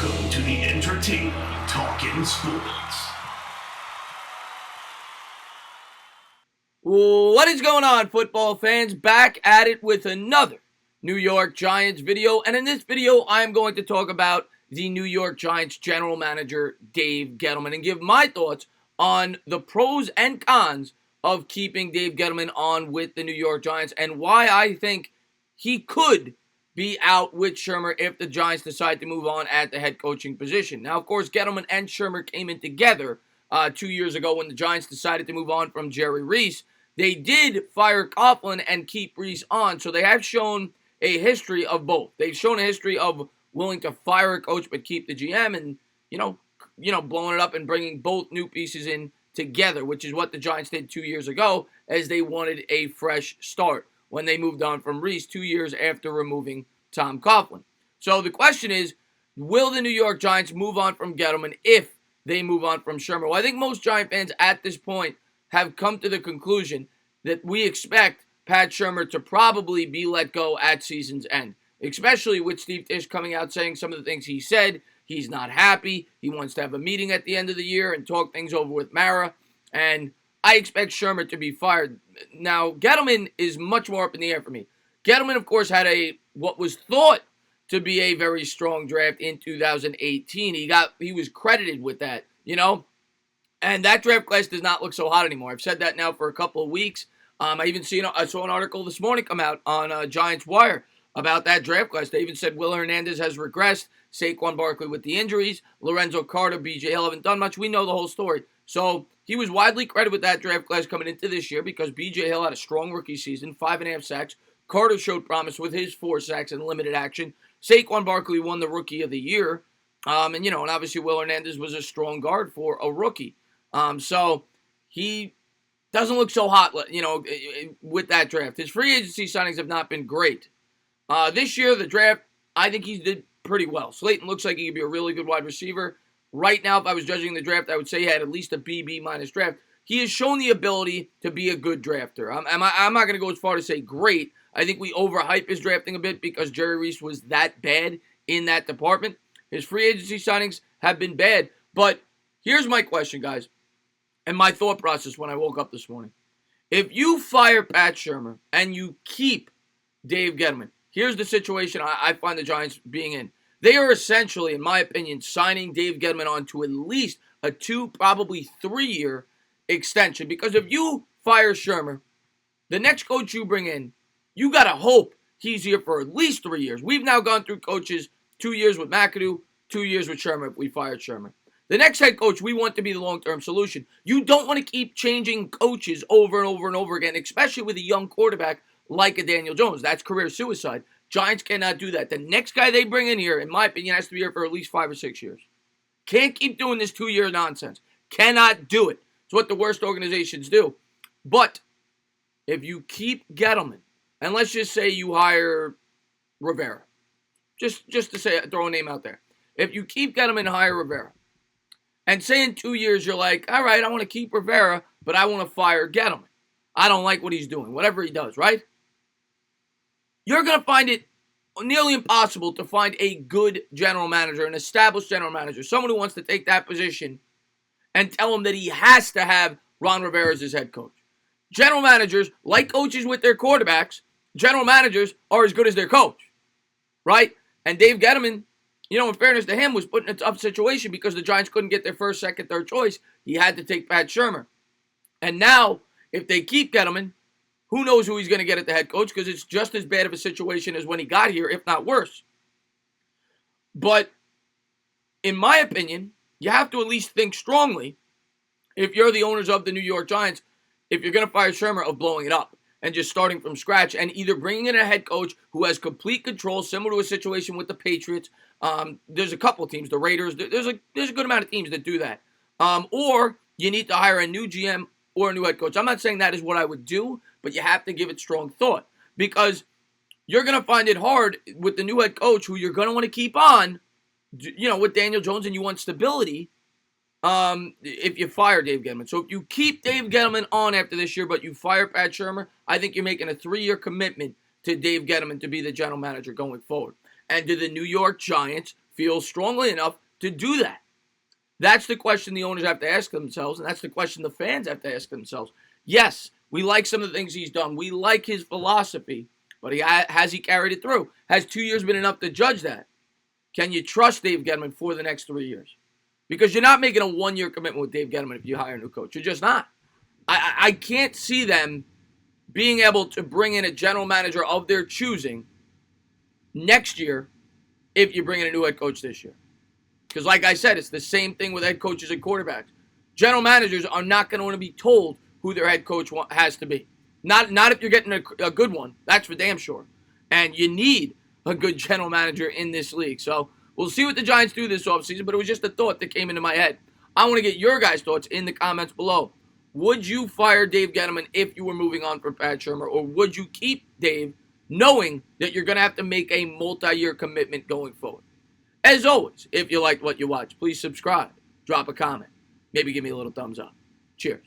Welcome to the entertaining Talkin' Sports. What is going on, football fans? Back at it with another New York Giants video. And in this video, I am going to talk about the New York Giants general manager, Dave Gettleman, and give my thoughts on the pros and cons of keeping Dave Gettleman on with the New York Giants and why I think he could be out with Shurmur if the Giants decide to move on at the head coaching position. Now, of course, Gettleman and Shurmur came in together 2 years ago when the Giants decided to move on from Jerry Reese. They did fire Coughlin and keep Reese on, so they have shown a history of both. They've shown a history of willing to fire a coach but keep the GM and, blowing it up and bringing both new pieces in together, which is what the Giants did 2 years ago as they wanted a fresh start when they moved on from Reese 2 years after removing Tom Coughlin. So the question is, will the New York Giants move on from Gettleman if they move on from Shurmur? Well, I think most Giant fans at this point have come to the conclusion that we expect Pat Shurmur to probably be let go at season's end, especially with Steve Tisch coming out saying some of the things he said. He's not happy. He wants to have a meeting at the end of the year and talk things over with Mara. And I expect Shurmur to be fired. Now, Gettleman is much more up in the air for me. Gettleman, of course, had what was thought to be a very strong draft in 2018. He was credited with that, and that draft class does not look so hot anymore. I've said that now for a couple of weeks. I saw an article this morning come out on Giants Wire about that draft class. They even said Will Hernandez has regressed, Saquon Barkley with the injuries, Lorenzo Carter, BJ Hill haven't done much. We know the whole story. So he was widely credited with that draft class coming into this year because B.J. Hill had a strong rookie season, 5.5 sacks. Carter showed promise with his 4 sacks in limited action. Saquon Barkley won the Rookie of the Year. And obviously Will Hernandez was a strong guard for a rookie. So he doesn't look so hot, with that draft. His free agency signings have not been great. This year, the draft, I think he did pretty well. Slayton looks like he could be a really good wide receiver. Right now, if I was judging the draft, I would say he had at least a B minus draft. He has shown the ability to be a good drafter. I'm not going to go as far to say great. I think we overhype his drafting a bit because Jerry Reese was that bad in that department. His free agency signings have been bad. But here's my question, guys, and my thought process when I woke up this morning. If you fire Pat Shurmur and you keep Dave Gettleman, here's the situation I find the Giants being in. They are essentially, in my opinion, signing Dave Gettleman on to at least a 2, probably 3-year extension. Because if you fire Shurmur, the next coach you bring in, you got to hope he's here for at least 3 years. We've now gone through coaches 2 years with McAdoo, 2 years with Shurmur if we fired Shurmur. The next head coach, we want to be the long-term solution. You don't want to keep changing coaches over and over and over again, especially with a young quarterback like a Daniel Jones. That's career suicide. Giants cannot do that. The next guy they bring in here, in my opinion, has to be here for at least 5 or 6 years. Can't keep doing this 2-year nonsense. Cannot do it. It's what the worst organizations do. But if you keep Gettleman, and let's just say you hire Rivera, just to say, throw a name out there. If you keep Gettleman and hire Rivera, and say in 2 years you're like, all right, I want to keep Rivera, but I want to fire Gettleman. I don't like what he's doing, whatever he does, right? You're going to find it nearly impossible to find a good general manager, an established general manager, someone who wants to take that position and tell him that he has to have Ron Rivera as his head coach. General managers, like coaches with their quarterbacks, general managers are as good as their coach, right? And Dave Gettleman, in fairness to him, was put in a tough situation because the Giants couldn't get their first, second, third choice. He had to take Pat Shurmur. And now, if they keep Gettleman, who knows who he's going to get at the head coach because it's just as bad of a situation as when he got here, if not worse. But in my opinion, you have to at least think strongly, if you're the owners of the New York Giants, if you're going to fire Shurmur, of blowing it up and just starting from scratch and either bringing in a head coach who has complete control, similar to a situation with the Patriots. There's a couple of teams, the Raiders. There's a good amount of teams that do that. Or you need to hire a new GM or a new head coach. I'm not saying that is what I would do, but you have to give it strong thought because you're going to find it hard with the new head coach who you're going to want to keep on, with Daniel Jones, and you want stability if you fire Dave Gettleman. So if you keep Dave Gettleman on after this year, but you fire Pat Shurmur, I think you're making a 3-year commitment to Dave Gettleman to be the general manager going forward. And do the New York Giants feels strongly enough to do that? That's the question the owners have to ask themselves, and that's the question the fans have to ask themselves. Yes, we like some of the things he's done. We like his philosophy, but has he carried it through? Has 2 years been enough to judge that? Can you trust Dave Gettleman for the next 3 years? Because you're not making a 1-year commitment with Dave Gettleman if you hire a new coach. You're just not. I can't see them being able to bring in a general manager of their choosing next year if you bring in a new head coach this year. Because like I said, it's the same thing with head coaches and quarterbacks. General managers are not going to want to be told who their head coach has to be. Not if you're getting a good one. That's for damn sure. And you need a good general manager in this league. So we'll see what the Giants do this offseason, but it was just a thought that came into my head. I want to get your guys' thoughts in the comments below. Would you fire Dave Gettleman if you were moving on for Pat Shurmur, or would you keep Dave knowing that you're going to have to make a multi-year commitment going forward? As always, if you liked what you watched, please subscribe, drop a comment, maybe give me a little thumbs up. Cheers.